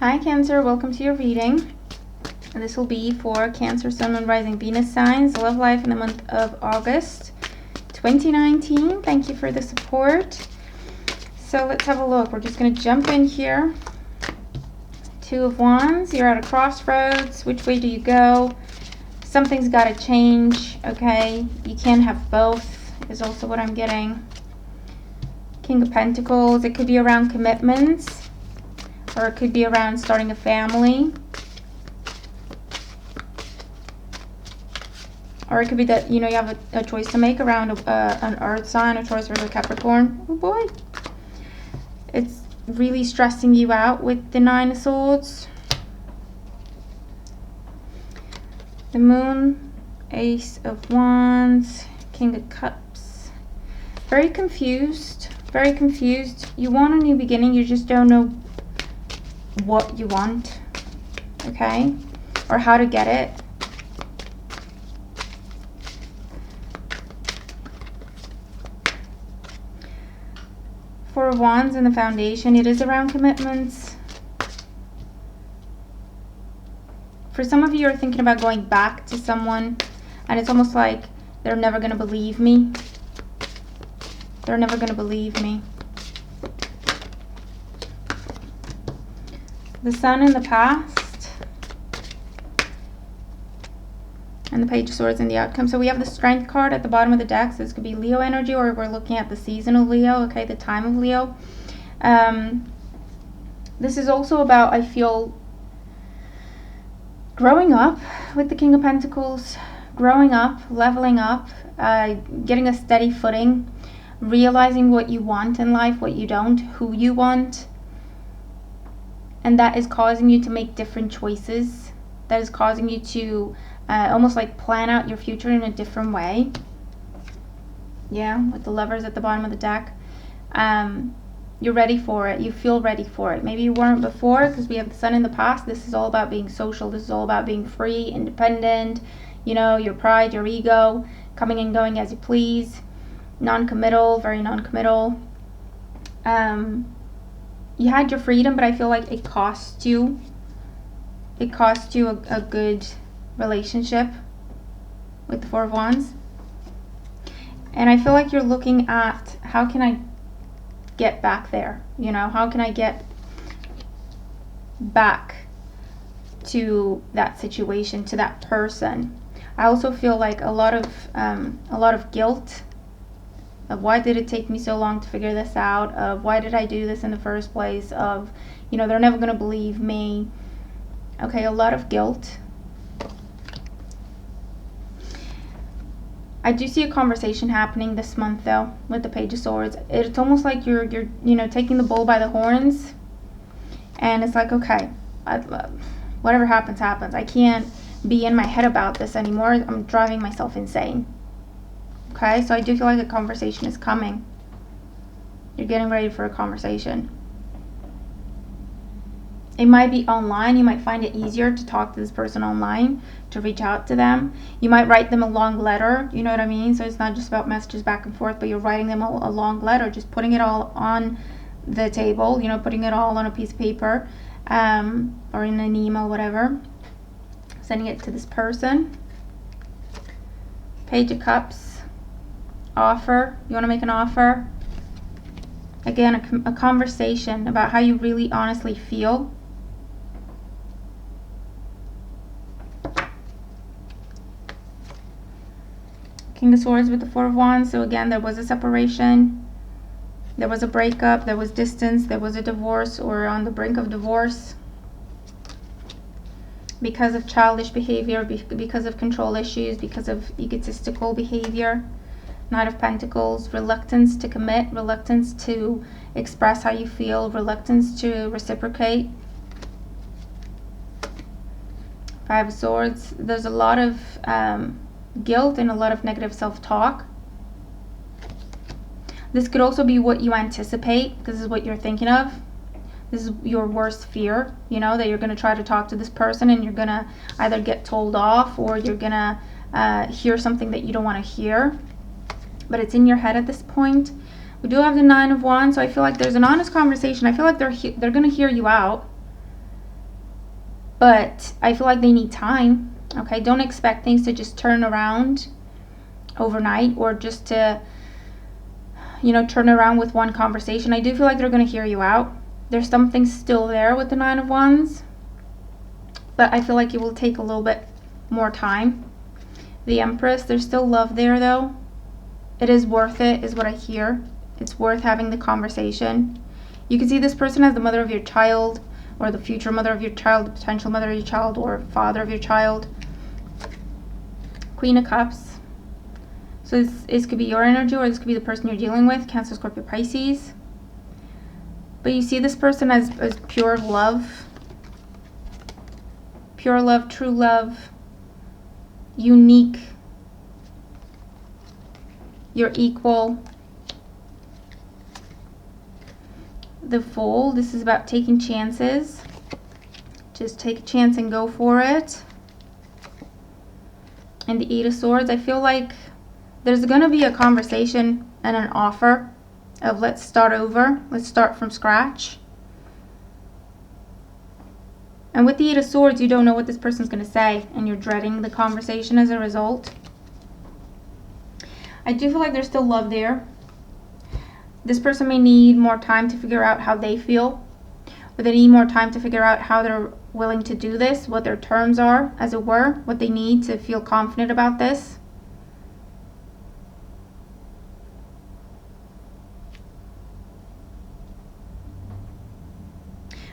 Hi Cancer, welcome to your reading. And this will be for Cancer, Sun, Moon, Rising, Venus signs, love life in the month of August 2019. Thank you for the support. So let's have a look. We're just going to jump in here. Two of Wands, you're at a crossroads. Which way do you go? Something's got to change, okay? You can't have both, is also what I'm getting. King of Pentacles, it could be around commitments. Or it could be around starting a family. Or it could be that, you know, you have a choice to make around an earth sign, a Taurus, or a Capricorn. Oh boy. It's really stressing you out with the Nine of Swords. The Moon, Ace of Wands, King of Cups. Very confused. Very confused. You want a new beginning. You just don't know what you want, okay, or how to get it. Four of Wands in the Foundation, it is around commitments. For some of you, you're thinking about going back to someone, and it's almost like they're never going to believe me. They're never going to believe me. The Sun in the past, and the Page of Swords in the outcome. So we have the Strength card at the bottom of the deck. So this could be Leo energy, or we're looking at the season of Leo, okay, the time of Leo. This is also about, I feel, growing up with the King of Pentacles, growing up, leveling up, getting a steady footing, realizing what you want in life, what you don't, who you want. And that is causing you to make different choices. That is causing you to almost like plan out your future in a different way. Yeah, with the Lovers at the bottom of the deck. You're ready for it. You feel ready for it. Maybe you weren't before, because we have the Sun in the past. This is all about being social. This is all about being free, independent. You know, your pride, your ego, coming and going as you please. Non-committal, very non-committal. You had your freedom, but I feel like it cost you. It cost you a good relationship with the Four of Wands. And I feel like you're looking at, how can I get back there? You know, how can I get back to that situation, to that person? I also feel like a lot of guilt. Of why did it take me so long to figure this out, of why did I do this in the first place, of, you know, they're never going to believe me. Okay, a lot of guilt. I do see a conversation happening this month though with the Page of Swords. It's almost like you're you know, taking the bull by the horns, and it's like, okay, whatever happens happens. I can't be in my head about this anymore. I'm driving myself insane. Okay, so I do feel like a conversation is coming. You're getting ready for a conversation. It might be online. You might find it easier to talk to this person online, to reach out to them. You might write them a long letter, you know what I mean? So it's not just about messages back and forth, but you're writing them a long letter, just putting it all on the table, you know, putting it all on a piece of paper, or in an email, whatever. Sending it to this person. Page of Cups. Offer. You want to make an offer. Again, a conversation about how you really honestly feel. King of Swords with the Four of Wands. So again, there was a separation. There was a breakup. There was distance. There was a divorce, or on the brink of divorce. Because of childish behavior, because of control issues, because of egotistical behavior. Knight of Pentacles, reluctance to commit, reluctance to express how you feel, reluctance to reciprocate. Five of Swords, there's a lot of guilt and a lot of negative self-talk. This could also be what you anticipate, because this is what you're thinking of. This is your worst fear, you know, that you're going to try to talk to this person and you're going to either get told off, or you're going to hear something that you don't want to hear. But it's in your head at this point. We do have the Nine of Wands, so I feel like there's an honest conversation. I feel like they're going to hear you out. but I feel like they need time. Okay, don't expect things to just turn around overnight, or just to, turn around with one conversation. I do feel like they're going to hear you out. There's something still there with the Nine of Wands, but I feel like it will take a little bit more time. The Empress, there's still love there though. It is worth it, is what I hear. It's worth having the conversation. You can see this person as the mother of your child, or the future mother of your child, the potential mother of your child, or father of your child. Queen of Cups. So this could be your energy, or this could be the person you're dealing with, Cancer, Scorpio, Pisces. But you see this person as pure love. Pure love, true love, unique. You're equal. The Fool, this is about taking chances. Just take a chance and go for it. And the Eight of Swords, I feel like there's going to be a conversation and an offer of let's start over. Let's start from scratch. And with the Eight of Swords, you don't know what this person's going to say, and you're dreading the conversation as a result. I do feel like there's still love there. This person may need more time to figure out how they feel, or they need more time to figure out how they're willing to do this, what their terms are, as it were, what they need to feel confident about this.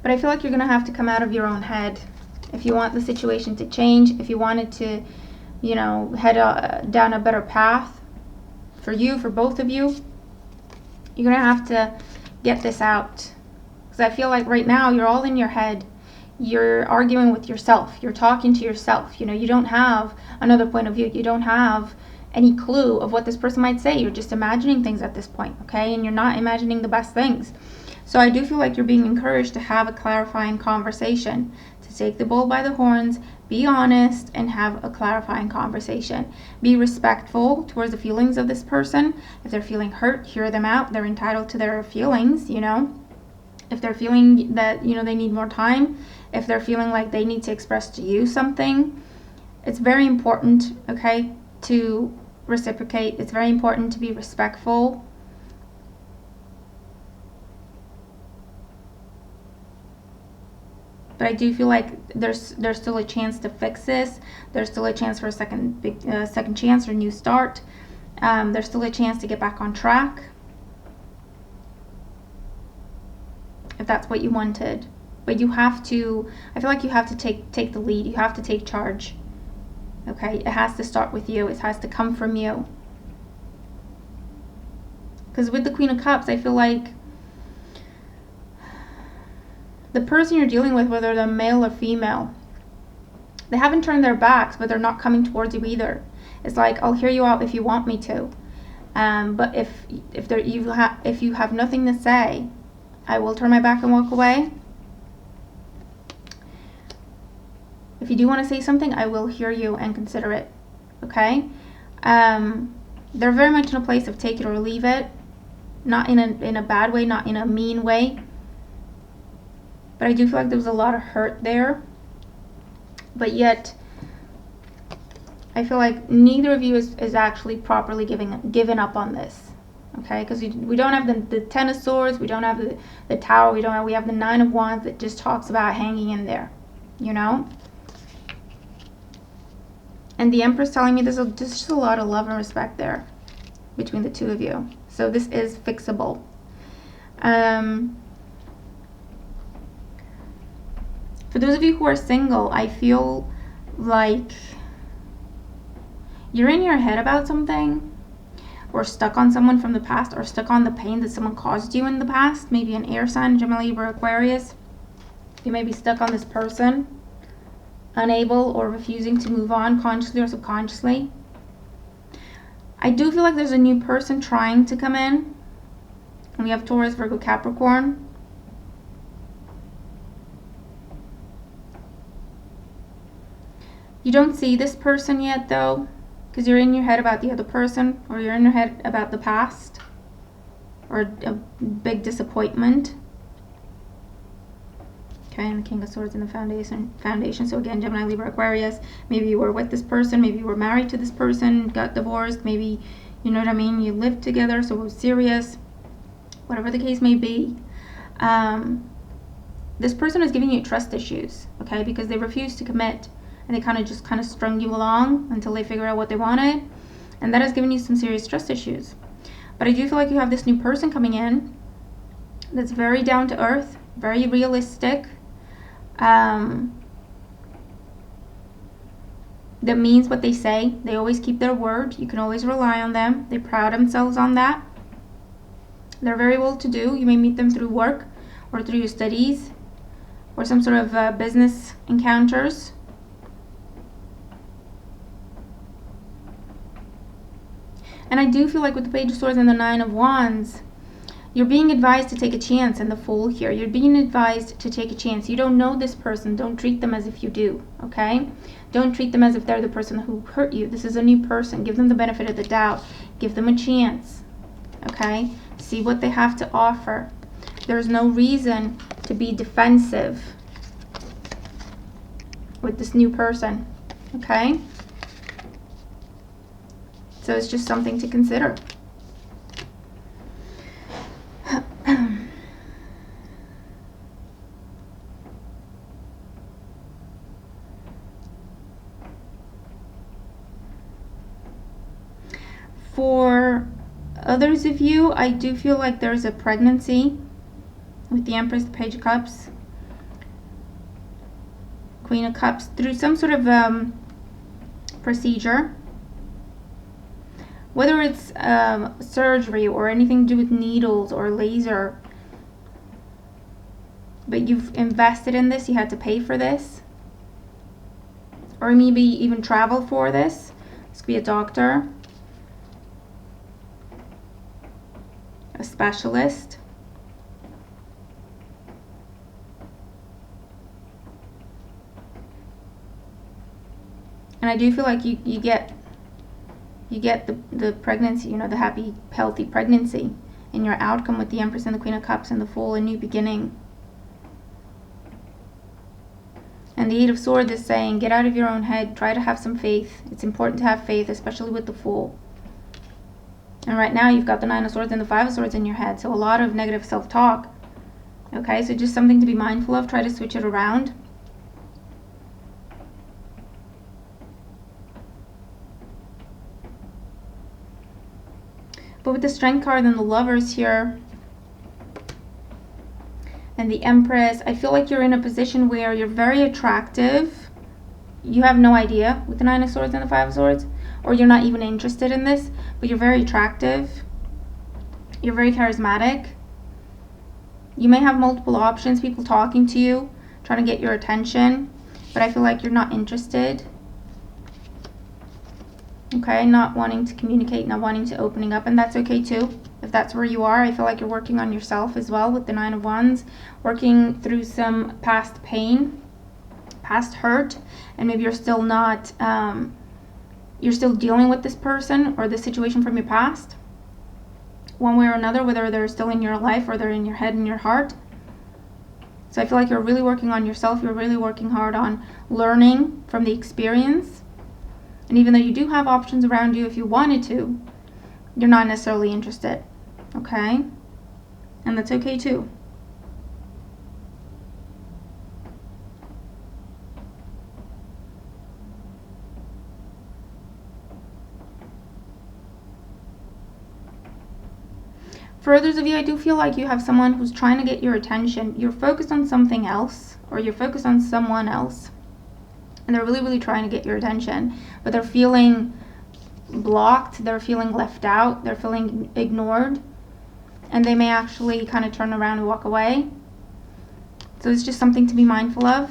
But I feel like you're going to have to come out of your own head if you want the situation to change, if you wanted to, head down a better path for you, for both of you. You're going to have to get this out. Because I feel like right now you're all in your head. You're arguing with yourself. You're talking to yourself. You don't have another point of view. You don't have any clue of what this person might say. You're just imagining things at this point, okay? And you're not imagining the best things. So I do feel like you're being encouraged to have a clarifying conversation, to take the bull by the horns, be honest, and have a clarifying conversation. Be respectful towards the feelings of this person. If they're feeling hurt, hear them out. They're entitled to their feelings, If they're feeling that, they need more time, if they're feeling like they need to express to you something, it's very important, okay, to reciprocate. It's very important to be respectful. But I do feel like there's still a chance to fix this. There's still a chance for a second chance or new start. There's still a chance to get back on track, if that's what you wanted. But you have to, I feel like you have to take the lead. You have to take charge. Okay? It has to start with you. It has to come from you. Because with the Queen of Cups, I feel like the person you're dealing with, whether they're male or female, they haven't turned their backs, but they're not coming towards you either. It's like, I'll hear you out if you want me to. But if you have nothing to say, I will turn my back and walk away. If you do want to say something, I will hear you and consider it. Okay? They're very much in a place of take it or leave it. Not in a bad way, not in a mean way. But I do feel like there was a lot of hurt there. But yet, I feel like neither of you is actually properly given up on this. Okay? Because we don't have the Ten of Swords. We don't have the Tower. We have the Nine of Wands that just talks about hanging in there. And the Empress telling me there's just a lot of love and respect there between the two of you. So this is fixable. For those of you who are single, I feel like you're in your head about something, or stuck on someone from the past, or stuck on the pain that someone caused you in the past. Maybe an air sign, Gemini, Libra, Aquarius. You may be stuck on this person, unable or refusing to move on consciously or subconsciously. I do feel like there's a new person trying to come in. And we have Taurus, Virgo, Capricorn. You don't see this person yet though, because you're in your head about the other person, or you're in your head about the past, or a big disappointment. Okay, and the King of Swords in the foundation. So again, Gemini, Libra, Aquarius. Maybe you were with this person. Maybe you were married to this person, got divorced. Maybe, you know what I mean, you lived together, so it was serious. Whatever the case may be. This person is giving you trust issues, okay, because they refuse to commit, and they kind of strung you along until they figure out what they wanted, and that has given you some serious trust issues. But I do feel like you have this new person coming in that's very down to earth, very realistic, that means what they say. They always keep their word. You can always rely on them. They pride themselves on that. They're very well to do. You may meet them through work or through your studies or some sort of business encounters. And I do feel like with the Page of Swords and the Nine of Wands, you're being advised to take a chance in the Fool here. You're being advised to take a chance. You don't know this person. Don't treat them as if you do, okay? Don't treat them as if they're the person who hurt you. This is a new person. Give them the benefit of the doubt. Give them a chance, okay? See what they have to offer. There's no reason to be defensive with this new person, okay? So it's just something to consider. For others of you, I do feel like there's a pregnancy with the Empress, the Page of Cups, Queen of Cups, through some sort of procedure. Whether it's surgery or anything to do with needles or laser, but you've invested in this, you had to pay for this, or maybe even travel for this. This could be a doctor, a specialist. And I do feel like you get the pregnancy, you know, the happy, healthy pregnancy in your outcome with the Empress and the Queen of Cups and the Fool, a new beginning. And the Eight of Swords is saying, get out of your own head, try to have some faith. It's important to have faith, especially with the Fool. And right now you've got the Nine of Swords and the Five of Swords in your head, so a lot of negative self-talk. Okay, so just something to be mindful of. Try to switch it around. But with the Strength card and the Lovers here, and the Empress, I feel like you're in a position where you're very attractive. You have no idea with the Nine of Swords and the Five of Swords, or you're not even interested in this, but you're very attractive. You're very charismatic. You may have multiple options, people talking to you, trying to get your attention, but I feel like you're not interested. Okay, not wanting to communicate, not wanting to opening up, and that's okay too. If that's where you are, I feel like you're working on yourself as well with the Nine of Wands, working through some past pain, past hurt, and maybe you're still not, you're still dealing with this person or this situation from your past, one way or another, whether they're still in your life or they're in your head and your heart. So I feel like you're really working on yourself. You're really working hard on learning from the experience. And even though you do have options around you if you wanted to, you're not necessarily interested, okay? And that's okay too. For others of you, I do feel like you have someone who's trying to get your attention. You're focused on something else, or you're focused on someone else, and they're really, really trying to get your attention, but they're feeling blocked, they're feeling left out, they're feeling ignored, and they may actually kind of turn around and walk away. So it's just something to be mindful of.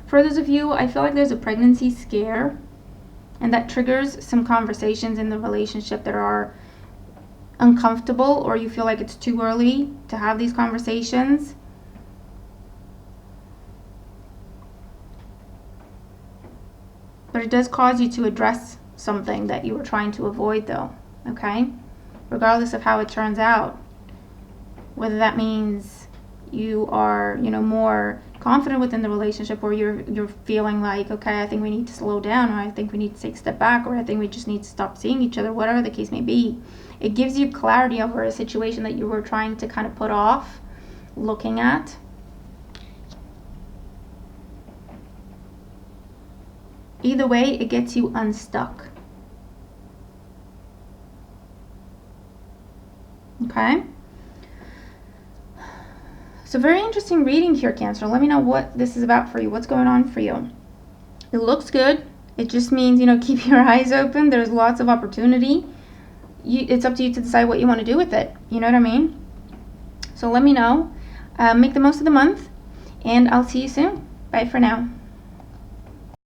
For those of you, I feel like there's a pregnancy scare, and that triggers some conversations in the relationship that are uncomfortable, or you feel like it's too early to have these conversations. But it does cause you to address something that you were trying to avoid though, okay? regardless of how it turns out. Whether that means you are, more confident within the relationship, or you're feeling like, okay, I think we need to slow down, or I think we need to take a step back, or I think we just need to stop seeing each other, whatever the case may be. It gives you clarity over a situation that you were trying to kind of put off looking at. Either way, it gets you unstuck. Okay? So very interesting reading here, Cancer. Let me know what this is about for you. What's going on for you? It looks good. It just means, keep your eyes open. There's lots of opportunity. It's up to you to decide what you want to do with it. You know what I mean? So let me know. Make the most of the month, and I'll see you soon. Bye for now.